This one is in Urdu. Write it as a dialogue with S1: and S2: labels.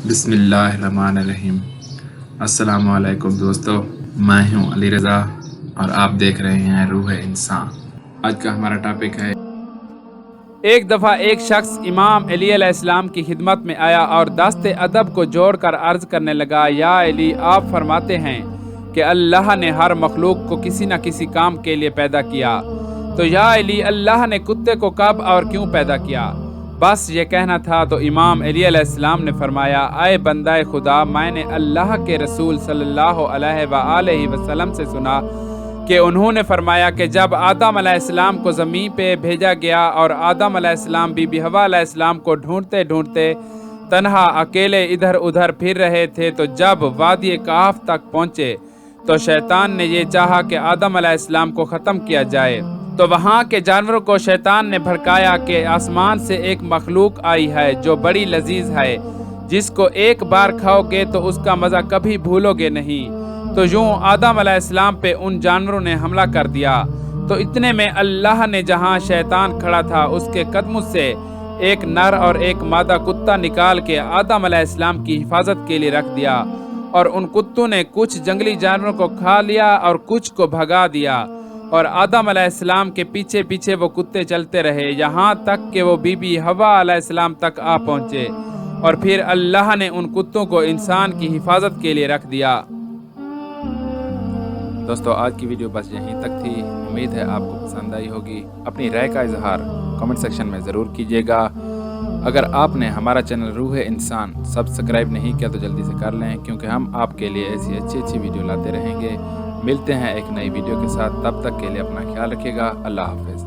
S1: بسم اللہ الرحمن الرحیم۔ السلام علیکم دوستو، میں ہوں علی رضا اور آپ دیکھ رہے ہیں روح انسان۔ آج کا ہمارا ٹاپک ہے
S2: ایک دفعہ ایک شخص امام علی علیہ السلام کی خدمت میں آیا اور دست ادب کو جوڑ کر عرض کرنے لگا، یا علی، آپ فرماتے ہیں کہ اللہ نے ہر مخلوق کو کسی نہ کسی کام کے لیے پیدا کیا، تو یا علی، اللہ نے کتے کو کب اور کیوں پیدا کیا؟ بس یہ کہنا تھا تو امام علی علیہ السلام نے فرمایا، اے بندہ خدا، میں نے اللہ کے رسول صلی اللہ علیہ وآلہ وسلم سے سنا کہ انہوں نے فرمایا کہ جب آدم علیہ السلام کو زمین پہ بھیجا گیا اور آدم علیہ السلام بی بی حوا علیہ السلام کو ڈھونڈتے ڈھونڈتے تنہا اکیلے ادھر ادھر پھر رہے تھے، تو جب وادی کہف تک پہنچے تو شیطان نے یہ چاہا کہ آدم علیہ السلام کو ختم کیا جائے، تو وہاں کے جانوروں کو شیطان نے بھڑکایا کہ آسمان سے ایک مخلوق آئی ہے جو بڑی لذیذ ہے، جس کو ایک بار کھاؤ گے تو اس کا مزہ کبھی بھولو گے نہیں۔ تو یوں آدم علیہ السلام پہ ان جانوروں نے حملہ کر دیا، تو اتنے میں اللہ نے جہاں شیطان کھڑا تھا اس کے قدموں سے ایک نر اور ایک مادہ کتا نکال کے آدم علیہ السلام کی حفاظت کے لیے رکھ دیا، اور ان کتوں نے کچھ جنگلی جانوروں کو کھا لیا اور کچھ کو بھگا دیا، اور آدم علیہ السلام کے پیچھے پیچھے وہ کتے چلتے رہے یہاں تک کہ وہ بی بی حوا علیہ السلام تک آ پہنچے، اور پھر اللہ نے ان کتوں کو انسان کی حفاظت کے لیے رکھ دیا۔ دوستو، آج کی ویڈیو بس یہیں تک تھی، امید ہے آپ کو پسند آئی ہوگی۔ اپنی رائے کا اظہار کمنٹ سیکشن میں ضرور کیجیے گا۔ اگر آپ نے ہمارا چینل روح انسان سبسکرائب نہیں کیا تو جلدی سے کر لیں، کیونکہ ہم آپ کے لیے ایسی اچھی ویڈیو لاتے رہیں گے۔ ملتے ہیں ایک نئی ویڈیو کے ساتھ، تب تک کے لیے اپنا خیال رکھیے گا۔ اللہ حافظ۔